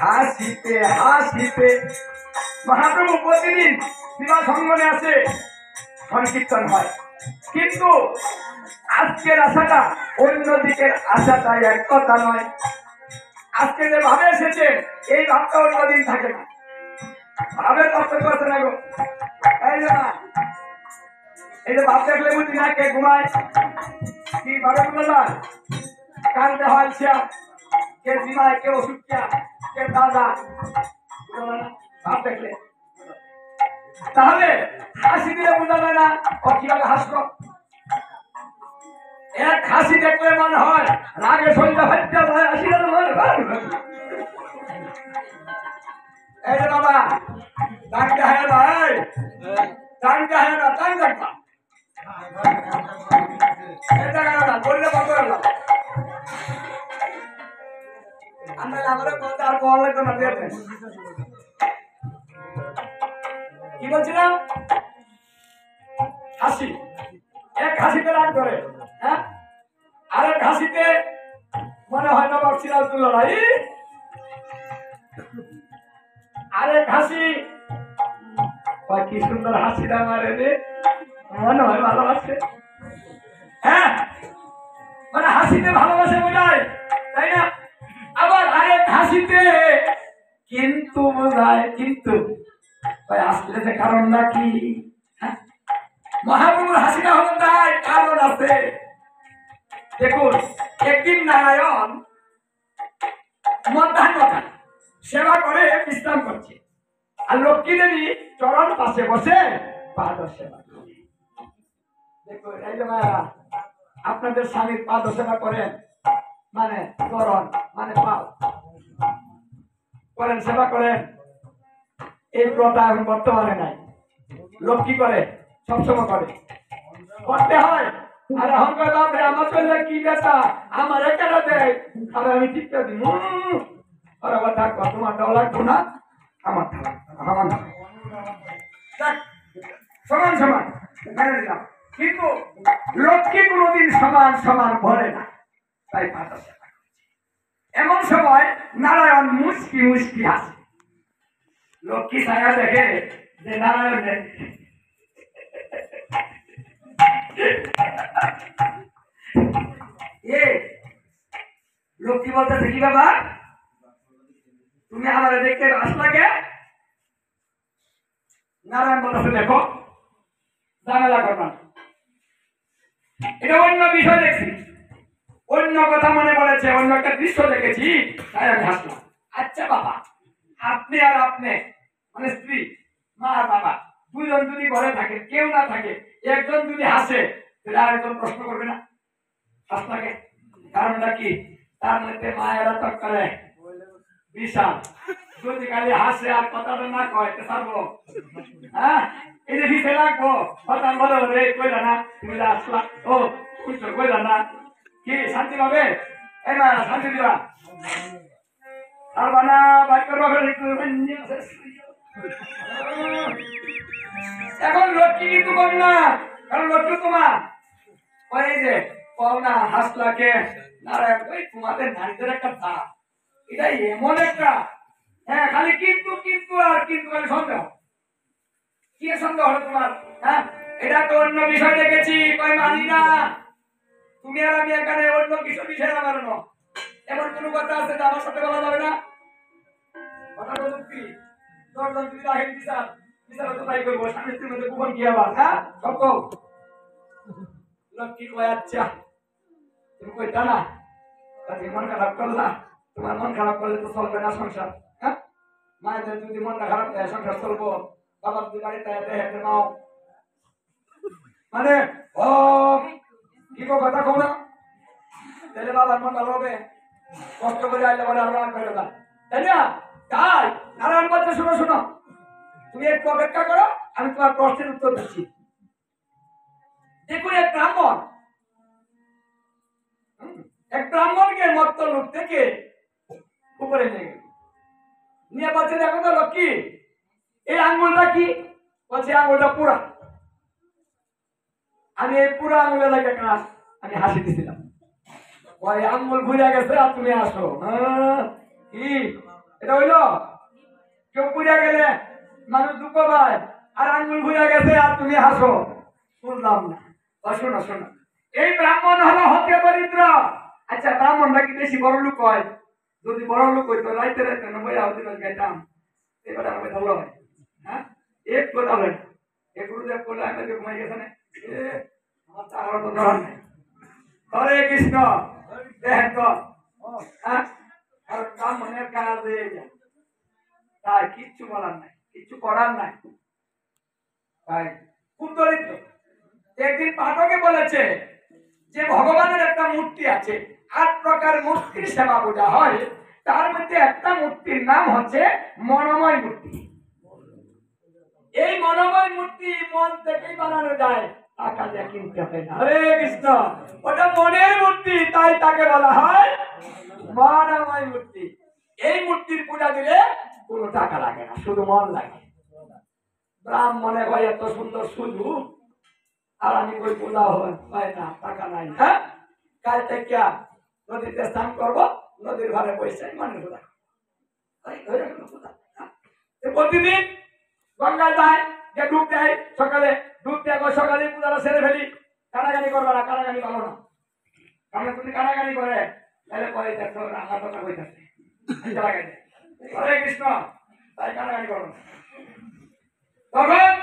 হাসিতে হাসিতে মহাপ্রভু প্রতিদিন বিবাহ সঙ্গনে আছে, সংকীর্তন হয়, কিন্তু আজকের আশাটা অন্যদিকের আশাটা এক কথা নয়। আজকে যে ভাবে এসেছে এই ভাবটা অন্যদিন থাকে না, ভাবের পার্থক্য আছে না গো। এই যে ভাব দেখলে বুঝি না কে ঘুমায়, কি ভাবে বুঝলাম কান্দে হয় সে, কে জিমায়, কে ওষুধ, কে দাদা ভাব দেখলে। তাহলে হাসি দিলে বোঝা যায় না ও কিভাবে হাসলো। এক হাসি দেখলে মনে হয় রাগে সন্ধ্যা হত্যা হয়, হাসি এই যে বাবা টানতে হয় ভাই, টানতে হয় না, টান দেখবা এটা কেন না বললে কত গেল আমাদের কথা আর বলা লাগতো না। কি বলছিলাম, হাসি এক হাসিতে রাগ করে, হ্যাঁ, আরেক হাসিতে মনে হয় নবাব সিরাজউদ্দৌলা ভাই, আরেক হাসি কি সুন্দর হাসিটা মারে রে, মনে হয় ভালোবাসে, হ্যাঁ, মানে হাসিতে ভালোবাসে বোঝায়, তাই না? আবার আরেক হাসিতে কিন্তু বোঝায়, কিন্তু আসলে যে কারণটা কি? মহাপ্রভুর হাসিটা হলো তাই কারণ আছে। দেখুন, একদিন নারায়ণ মধ্যাহ্নকাল সেবা করে বিশ্রাম করছে, আর লক্ষ্মী দেবী চরণ পাশে বসে পাদ সেবা করে। দেখুন, এই যে মায়েরা আপনাদের স্বামীর পাদ সেবা করেন, মানে চরণ মানে পাদ করেন, সেবা করেন, এই প্রথা এখন বর্তমানে নাই, লক্ষ্মী করে, সবসময় করে, করতে হয়। আর এখন বাপরে আমার চললে কি বেটা আমার একা দেয়, আর আমি ঠিক করে দিই থাকবো, তোমার দেওয়া লাগবো না, আমার সমান সমান মেনে নিলাম, কিন্তু লক্ষ্মী কোনোদিন সমান সমান বলে না, তাই পাতা সেবা করছে। এমন সময় নারায়ণ মুচকি মুচকি হাসে, লক্ষ্মী ছায়া দেখে যে নারায়ণের লক্ষ্মী বলতেছে কি বাবা তুমি আমার দেখতে আসলাকে? নারায়ণ বলতেছে দেখো ঝামেলা করবা, এটা অন্য বিষয় দেখছি, অন্য কথা মনে পড়েছে, অন্য একটা দৃশ্য দেখেছি, তাই আমি হাসলাম। আচ্ছা বাবা, আপনি আর আপনি মানে স্ত্রী মা আর বাবা দুজন যদি ঘরে থাকে, কেউ না থাকে, একজন যদি হাসে তাহলে আরেকজন প্রশ্ন করবে না হাসলাকে? কারণটা কি? তার মধ্যে মায়েরা তো করে বিশাল যদি খালি হাসে আর কথাটা না কয় তো পারবো হ্যাঁ এই যে ভিসে লাগবো কথা বলো রে কইলা না তুমি আসলা ও বুঝছো কইলা না কি শান্তি পাবে এই না শান্তি দিবা আর বানা বাইক করবো এখন লক্ষ্মী কিন্তু কম না কারণ লক্ষ্মী তোমার ওই যে পাওনা হাসলাকে নারায়ণ ওই তোমাদের নারীদের একটা ভাব এটা এমন একটা হ্যাঁ খালি কিন্তু কিন্তু আর কিন্তু খালি সন্দেহ কি সন্দেহ হলো তোমার হ্যাঁ এটা তো অন্য বিষয় দেখেছি কই মানি না তুমি আর আমি এখানে অন্য কিছু বিষয় না মানো এমন কোনো কথা আছে যে আমার সাথে বলা যাবে না কথা বলছি দরজন তুমি রাখেন বিচার বিচার তো তাই করবো স্বামী স্ত্রীর মধ্যে গোপন কি আবার হ্যাঁ সব লক্ষ্মী কয় আচ্ছা তুমি কইতা না মন খারাপ করলা তোমার মন খারাপ করলে তো চলবে না সংসার হ্যাঁ মায়েদের যদি মনটা খারাপ থাকে সংসার চলবো বাবার যদি বাড়িতে দেখে নাও মানে ও কি কথা কো না তাহলে বাবার মন ভালো হবে কষ্ট করে আইলে বলে আর রাগ করে না তাই না তাই নারায়ণ বলছে শোনো শোনো তুমি একটু অপেক্ষা করো আমি তোমার প্রশ্নের উত্তর দিচ্ছি দেখুন এক ব্রাহ্মণকে মত্ত লোক থেকে উপরে নিয়ে গেল নিয়ে বলছে দেখো তো লক্ষ্মী এই আঙ্গুলটা কি বলছে আঙ্গুলটা পুরা আমি এই পুরা আঙ্গুলে লাগে কাজ আমি হাসি দিছিলাম ওই আঙ্গুল ভুলে গেছে আর তুমি আসো কি এটা হইলো কেউ পুড়ে গেলে মানুষ দুঃখ পায় আর আঙ্গুল ভুলে গেছে আর তুমি হাসো শুনলাম না শোনো শোনো এই ব্রাহ্মণ হলো হতে দরিদ্র আচ্ছা ব্রাহ্মণরা কি বেশি বড় লোক হয় যদি বড় লোক হইতো রাইতে রাইতে নবইয়া হতে গাইতাম এবার আমার ভালো হয় হ্যাঁ এক কথা হয় এক গুরুদেব বলে আমি ঘুমাই গেছে না আমার চাকর তো ধরার নাই হরে কৃষ্ণ দেখেন তো হ্যাঁ আর ব্রাহ্মণের কাজ হয়ে যায় তাই কিচ্ছু বলার নাই কিচ্ছু করার নাই তাই খুব দরিদ্র একদিন পাঠকে বলেছে যে ভগবানের একটা মূর্তি আছে ৮ প্রকার মূর্তির সেবা পূজা হয় তার মধ্যে একটা মূর্তির নাম হচ্ছে মনোময় মূর্তি এই মনোময় মূর্তি মন থেকেই বানানো যায় টাকা দিয়ে কিনতে হয় না হরে কৃষ্ণ ওটা মনের মূর্তি তাই তাকে বলা হয় মনোময় মূর্তি এই মূর্তির পূজা দিলে কোনো টাকা লাগে না শুধু মন লাগে ব্রাহ্মণে হয় এত সুন্দর শুধু আর আমি কই পূজা হয় না টাকা নাই হ্যাঁ কাল থেকে নদীতে স্নান করবো নদীর ঘরে বসে মানে পূজা প্রতিদিন গঙ্গা যায় যে ডুব দেয় সকালে ডুব দেয় সকালে পূজাটা সেরে ফেলি কানাগানি করবে না কানাগানি ভালো না কারণ তুমি কানাগানি করে তাহলে কয়ে দেখো রান্না কথা কইতাছে হরে কৃষ্ণ তাই কানাগানি করো তখন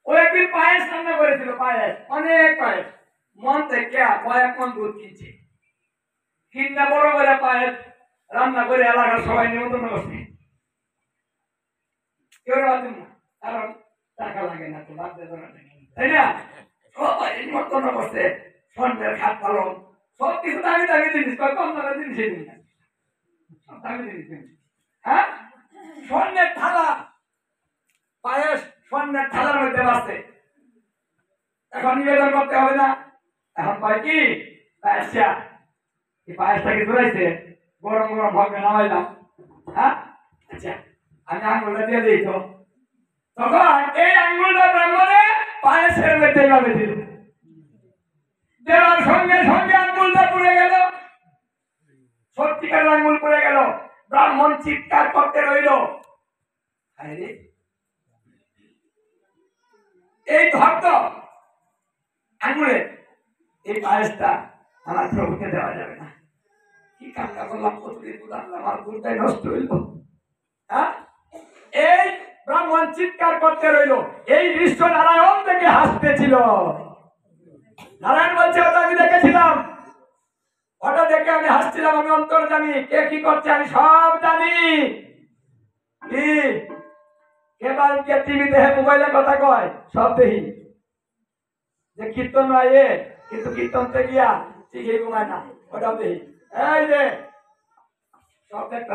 ও একদিন পায়েস রান্না করেছিল পায়েস অনেক পায়েস মন থেকে কয়েক মন দুধ কিনছে কিনতে বড় করে পায়েস রান্না করে এলাকার সবাই নিমন্ত্রণ করছে কেউ বাদ না কারণ টাকা লাগে না তো বাদ দেবে তাই না সবাই নিমন্ত্রণ করছে স্বর্ণের খাট পালন সব কিছু দামি দামি জিনিস কম দামের জিনিসই দিন না সব দামি জিনিস হ্যাঁ স্বর্ণের থালা পায়েস স্বর্ণের থালার মধ্যে বাঁচছে এখন নিবেদন করতে হবে না এখন পাই কি পায়েসটা এই পায়েসটা কি ধরেছে গরম গরম ভাবে নামাইলাম হ্যাঁ আচ্ছা আমি আঙুলটা দিয়ে দিই তো তখন এই আঙুলটা ব্রাহ্মণে পায়েসের মধ্যে ভাবে দিল দেওয়ার সঙ্গে সঙ্গে আঙুলটা পুড়ে গেল সত্যিকার আঙুল পুড়ে গেল ব্রাহ্মণ চিৎকার করতে রইল এই ভক্ত আঙুলে এই পায়েসটা আমার প্রভুকে দেওয়া যাবে না কি কামনা করলাম কতদিন বুঝলাম আমার গুণটাই নষ্ট হইল হ্যাঁ এই ব্রাহ্মণ চিৎকার করতে রইল এই দৃশ্য নারায়ণ থেকে হাসতেছিল নারায়ণ বলছে ওটা আমি দেখেছিলাম ওটা দেখে আমি হাসছিলাম আমি অন্তর জানি কে কি করছে আমি সব জানি কি এবার টিভি দেখে মোবাইলে কথা কয় সব দেখি যে কীর্তন নয় কিন্তু কীর্তনতে গিয়া ঠিকই ঘুমায় না। ওটাও দেখি এই যে সব একটা